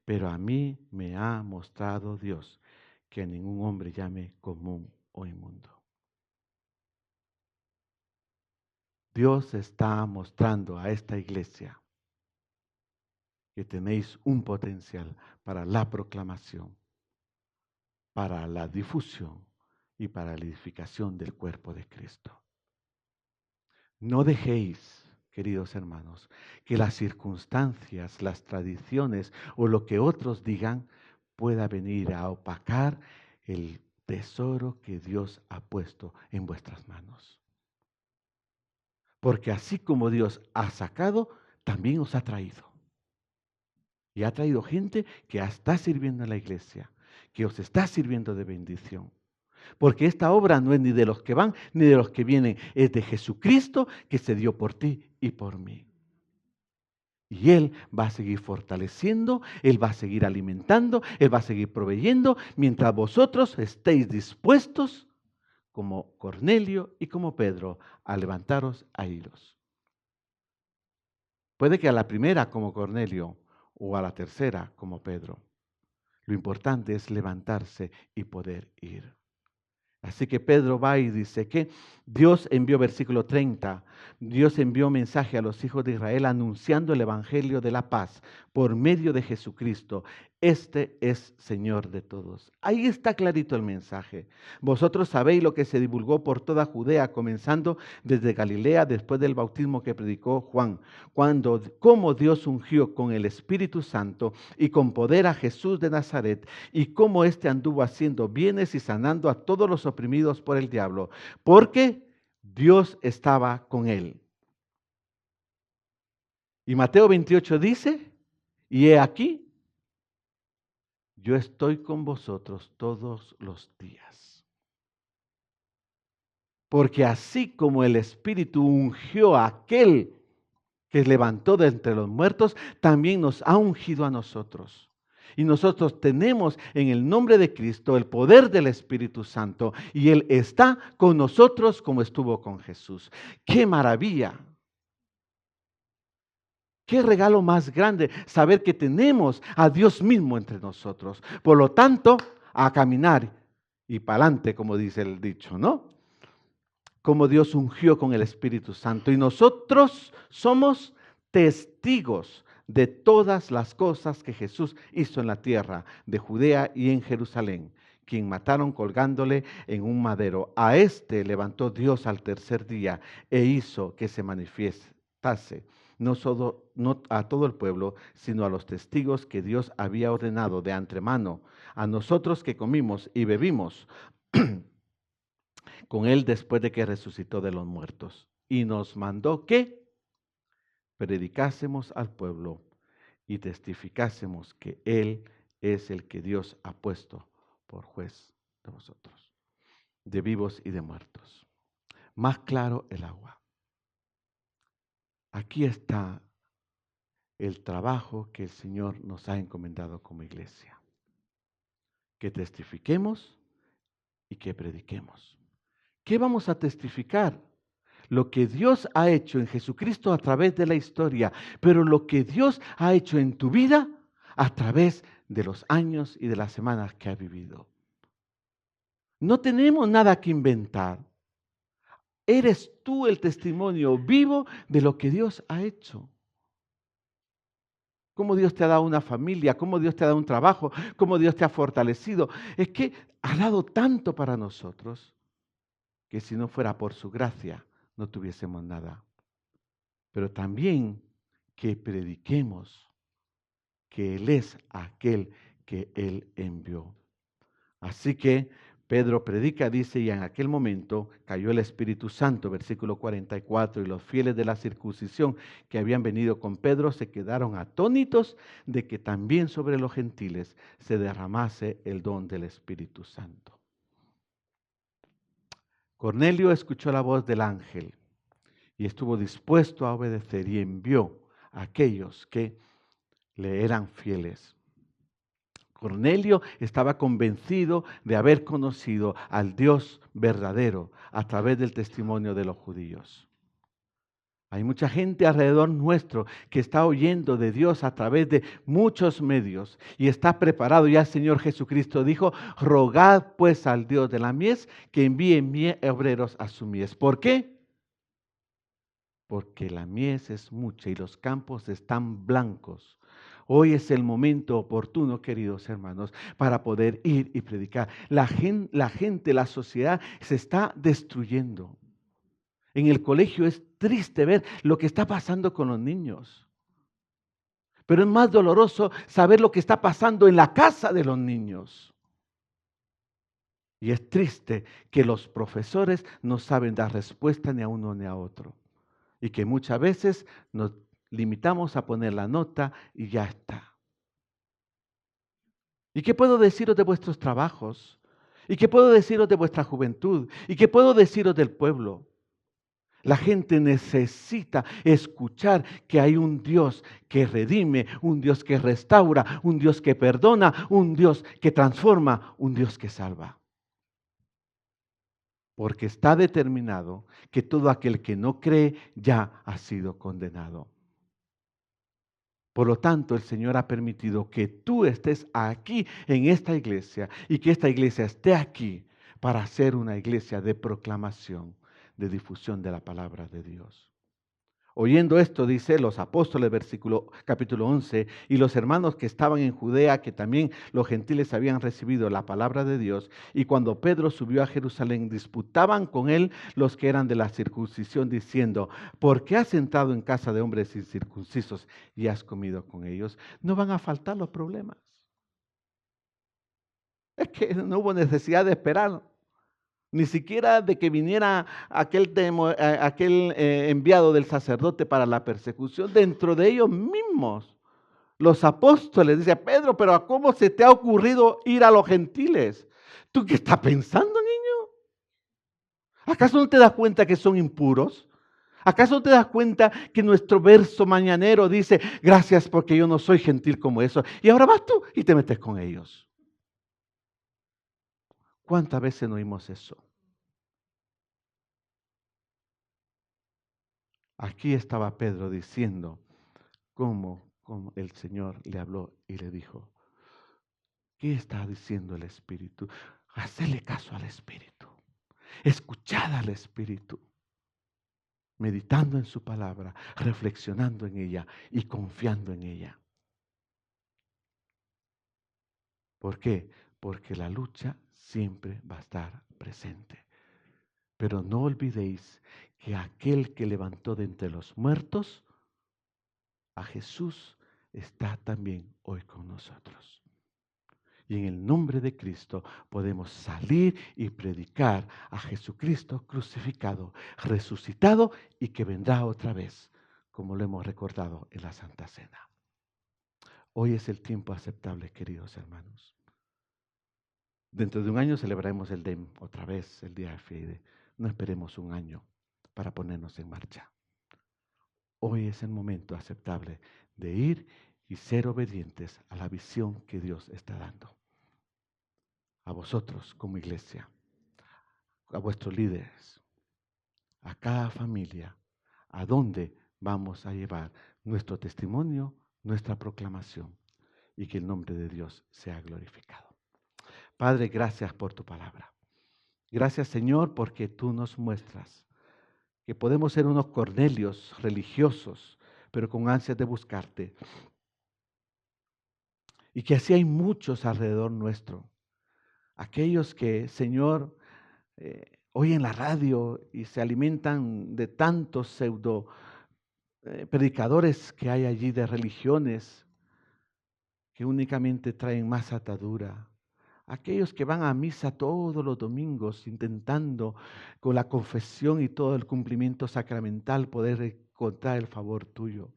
pero a mí me ha mostrado Dios que a ningún hombre llame común o inmundo. Dios está mostrando a esta iglesia que tenéis un potencial para la proclamación, para la difusión y para la edificación del cuerpo de Cristo. No dejéis, queridos hermanos, que las circunstancias, las tradiciones o lo que otros digan pueda venir a opacar el tesoro que Dios ha puesto en vuestras manos. Porque así como Dios ha sacado, también os ha traído. Y ha traído gente que está sirviendo en la iglesia, que os está sirviendo de bendición. Porque esta obra no es ni de los que van ni de los que vienen, es de Jesucristo que se dio por ti y por mí. Y Él va a seguir fortaleciendo, Él va a seguir alimentando, Él va a seguir proveyendo, mientras vosotros estéis dispuestos, como Cornelio y como Pedro, a levantaros a iros. Puede que a la primera como Cornelio o a la tercera como Pedro. Lo importante es levantarse y poder ir. Así que Pedro va y dice que Dios envió, versículo 30, Dios envió mensaje a los hijos de Israel anunciando el evangelio de la paz por medio de Jesucristo. Este es Señor de todos. Ahí está clarito el mensaje. Vosotros sabéis lo que se divulgó por toda Judea, comenzando desde Galilea después del bautismo que predicó Juan, cómo Dios ungió con el Espíritu Santo y con poder a Jesús de Nazaret, y cómo éste anduvo haciendo bienes y sanando a todos los oprimidos por el diablo, porque Dios estaba con él. Y Mateo 28 dice, y he aquí, yo estoy con vosotros todos los días. Porque así como el Espíritu ungió a aquel que levantó de entre los muertos, también nos ha ungido a nosotros. Y nosotros tenemos en el nombre de Cristo el poder del Espíritu Santo. Y Él está con nosotros como estuvo con Jesús. ¡Qué maravilla! ¡Qué regalo más grande saber que tenemos a Dios mismo entre nosotros! Por lo tanto, a caminar y para adelante, como dice el dicho, ¿no? Como Dios ungió con el Espíritu Santo. Y nosotros somos testigos de todas las cosas que Jesús hizo en la tierra de Judea y en Jerusalén, quien mataron colgándole en un madero. A este levantó Dios al tercer día e hizo que se manifestase, no a todo el pueblo, sino a los testigos que Dios había ordenado de antemano, a nosotros que comimos y bebimos con él después de que resucitó de los muertos. Y nos mandó que predicásemos al pueblo y testificásemos que Él es el que Dios ha puesto por juez de vosotros, de vivos y de muertos. más claro el agua. Aquí está el trabajo que el Señor nos ha encomendado como iglesia. Que testifiquemos y que prediquemos. ¿Qué vamos a testificar? Lo que Dios ha hecho en Jesucristo a través de la historia, pero lo que Dios ha hecho en tu vida a través de los años y de las semanas que has vivido. No tenemos nada que inventar. Eres tú el testimonio vivo de lo que Dios ha hecho. Cómo Dios te ha dado una familia, cómo Dios te ha dado un trabajo, cómo Dios te ha fortalecido. Es que ha dado tanto para nosotros que si no fuera por su gracia no tuviésemos nada. Pero también que prediquemos que Él es aquel que Él envió. Así que Pedro predica, dice, y en aquel momento cayó el Espíritu Santo, versículo 44, y los fieles de la circuncisión que habían venido con Pedro se quedaron atónitos de que también sobre los gentiles se derramase el don del Espíritu Santo. Cornelio escuchó la voz del ángel y estuvo dispuesto a obedecer y envió a aquellos que le eran fieles. Cornelio estaba convencido de haber conocido al Dios verdadero a través del testimonio de los judíos. Hay mucha gente alrededor nuestro que está oyendo de Dios a través de muchos medios y está preparado. Ya el Señor Jesucristo dijo, rogad pues al Dios de la mies que envíe obreros a su mies. ¿Por qué? Porque la mies es mucha y los campos están blancos. Hoy es el momento oportuno, queridos hermanos, para poder ir y predicar. La gente, la sociedad se está destruyendo. En el colegio es triste ver lo que está pasando con los niños. Pero es más doloroso saber lo que está pasando en la casa de los niños. Y es triste que los profesores no saben dar respuesta ni a uno ni a otro. Y que muchas veces nos limitamos a poner la nota y ya está. ¿Y qué puedo deciros de vuestros trabajos? ¿Y qué puedo deciros de vuestra juventud? ¿Y qué puedo deciros del pueblo? La gente necesita escuchar que hay un Dios que redime, un Dios que restaura, un Dios que perdona, un Dios que transforma, un Dios que salva. Porque está determinado que todo aquel que no cree ya ha sido condenado. Por lo tanto, el Señor ha permitido que tú estés aquí en esta iglesia y que esta iglesia esté aquí para ser una iglesia de proclamación, de difusión de la palabra de Dios. Oyendo esto, dice los apóstoles, capítulo 11, y los hermanos que estaban en Judea, que también los gentiles habían recibido la palabra de Dios, y cuando Pedro subió a Jerusalén, disputaban con él los que eran de la circuncisión, diciendo, ¿por qué has entrado en casa de hombres incircuncisos y has comido con ellos? No van a faltar los problemas. Es que no hubo necesidad de esperar. Ni siquiera de que viniera aquel enviado del sacerdote para la persecución. Dentro de ellos mismos, los apóstoles, dice Pedro, pero ¿cómo se te ha ocurrido ir a los gentiles? ¿Tú qué estás pensando, niño? ¿Acaso no te das cuenta que son impuros? ¿Acaso no te das cuenta que nuestro verso mañanero dice, gracias porque yo no soy gentil como eso? Y ahora vas tú y te metes con ellos. ¿Cuántas veces no oímos eso? Aquí estaba Pedro diciendo cómo el Señor le habló y le dijo, ¿qué está diciendo el Espíritu? Hacele caso al Espíritu. Escuchad al Espíritu. Meditando en su palabra, reflexionando en ella y confiando en ella. ¿Por qué? Porque la lucha siempre va a estar presente. Pero no olvidéis que aquel que levantó de entre los muertos, a Jesús, está también hoy con nosotros. Y en el nombre de Cristo podemos salir y predicar a Jesucristo crucificado, resucitado y que vendrá otra vez, como lo hemos recordado en la Santa Cena. Hoy es el tiempo aceptable, queridos hermanos. Dentro de un año celebraremos el DEM, otra vez, el Día de Fide. No esperemos un año para ponernos en marcha. Hoy es el momento aceptable de ir y ser obedientes a la visión que Dios está dando. A vosotros como iglesia, a vuestros líderes, a cada familia, a dónde vamos a llevar nuestro testimonio, nuestra proclamación, y que el nombre de Dios sea glorificado. Padre, gracias por tu palabra. Gracias, Señor, porque tú nos muestras que podemos ser unos Cornelios religiosos, pero con ansias de buscarte. Y que así hay muchos alrededor nuestro. Aquellos que, Señor, oyen la radio y se alimentan de tantos pseudo predicadores que hay allí de religiones que únicamente traen más atadura. Aquellos que van a misa todos los domingos intentando con la confesión y todo el cumplimiento sacramental poder encontrar el favor tuyo.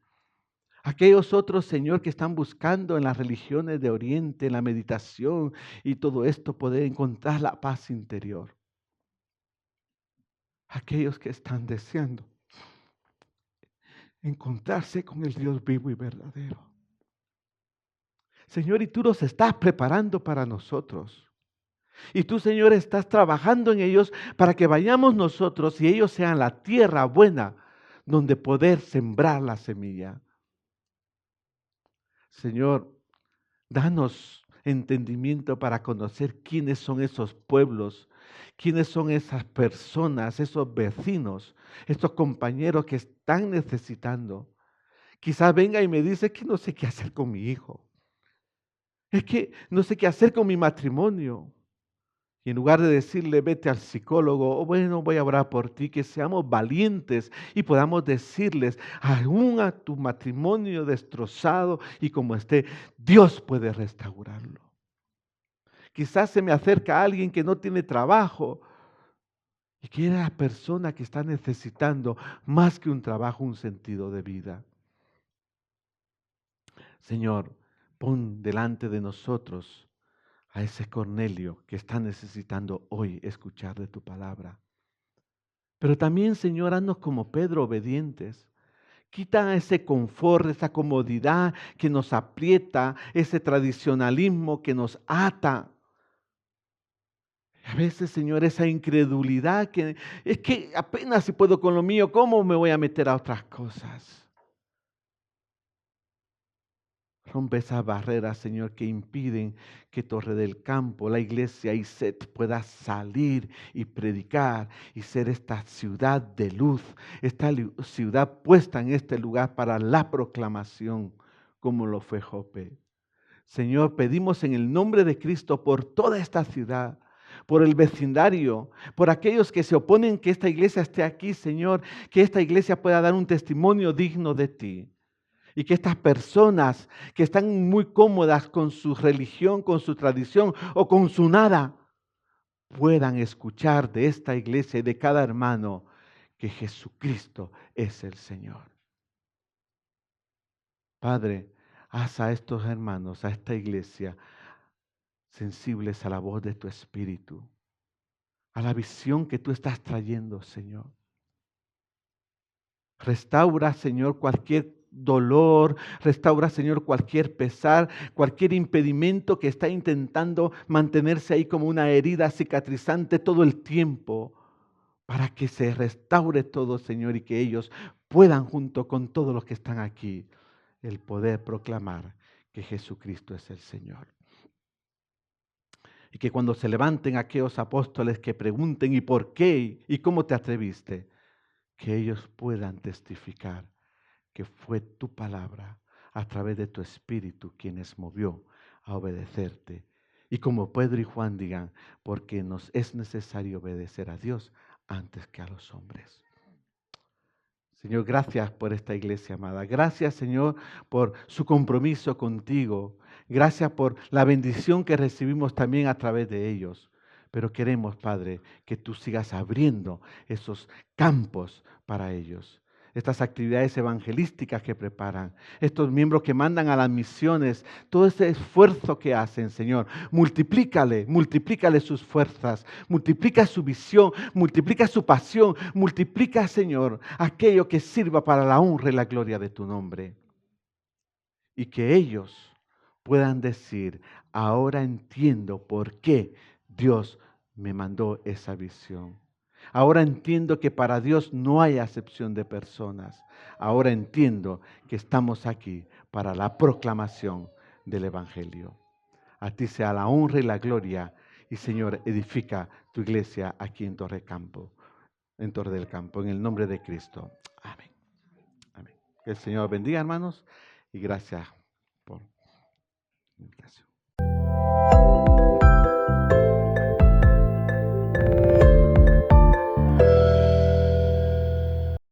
Aquellos otros, Señor, que están buscando en las religiones de Oriente, en la meditación y todo esto, poder encontrar la paz interior. Aquellos que están deseando encontrarse con el Dios vivo y verdadero. Señor, y tú los estás preparando para nosotros. Y tú, Señor, estás trabajando en ellos para que vayamos nosotros y ellos sean la tierra buena donde poder sembrar la semilla. Señor, danos entendimiento para conocer quiénes son esos pueblos, quiénes son esas personas, esos vecinos, estos compañeros que están necesitando. Quizás venga y me dice que no sé qué hacer con mi hijo. Es que no sé qué hacer con mi matrimonio. Y en lugar de decirle, vete al psicólogo, o bueno, voy a orar por ti, que seamos valientes y podamos decirles, aún a tu matrimonio destrozado y como esté, Dios puede restaurarlo. Quizás se me acerca alguien que no tiene trabajo y que es la persona que está necesitando más que un trabajo, un sentido de vida. Señor, pon delante de nosotros a ese Cornelio que está necesitando hoy escuchar de tu palabra. Pero también, Señor, haznos como Pedro obedientes. Quita ese confort, esa comodidad que nos aprieta, ese tradicionalismo que nos ata. A veces, Señor, esa incredulidad que es que apenas si puedo con lo mío, ¿cómo me voy a meter a otras cosas? Rompe esas barreras, Señor, que impiden que Torre del Campo, la iglesia ISET pueda salir y predicar y ser esta ciudad de luz, esta ciudad puesta en este lugar para la proclamación, como lo fue Jope. Señor, pedimos en el nombre de Cristo por toda esta ciudad, por el vecindario, por aquellos que se oponen que esta iglesia esté aquí, Señor, que esta iglesia pueda dar un testimonio digno de ti. Y que estas personas que están muy cómodas con su religión, con su tradición o con su nada, puedan escuchar de esta iglesia y de cada hermano que Jesucristo es el Señor. Padre, haz a estos hermanos, a esta iglesia, sensibles a la voz de tu Espíritu, a la visión que tú estás trayendo, Señor. Restaura, Señor, cualquier dolor, restaura, Señor, cualquier pesar, cualquier impedimento que está intentando mantenerse ahí como una herida cicatrizante todo el tiempo, para que se restaure todo, Señor, y que ellos puedan, junto con todos los que están aquí, el poder proclamar que Jesucristo es el Señor. Y que cuando se levanten aquellos apóstoles que pregunten ¿y por qué? ¿Y cómo te atreviste? Que ellos puedan testificar que fue tu palabra a través de tu Espíritu quienes movió a obedecerte. Y como Pedro y Juan digan, porque nos es necesario obedecer a Dios antes que a los hombres. Señor, gracias por esta iglesia amada. Gracias, Señor, por su compromiso contigo. Gracias por la bendición que recibimos también a través de ellos. Pero queremos, Padre, que tú sigas abriendo esos campos para ellos. estas actividades evangelísticas que preparan, estos miembros que mandan a las misiones, todo ese esfuerzo que hacen, Señor, multiplícale sus fuerzas, multiplica su visión, multiplica su pasión, multiplica, Señor, aquello que sirva para la honra y la gloria de tu nombre. Y que ellos puedan decir, ahora entiendo por qué Dios me mandó esa visión. Ahora entiendo que para Dios no hay acepción de personas. Ahora entiendo que estamos aquí para la proclamación del Evangelio. A ti sea la honra y la gloria. Y Señor, edifica tu iglesia aquí en Torre del Campo, en el nombre de Cristo. Amén. Amén. Que el Señor bendiga, hermanos, y gracias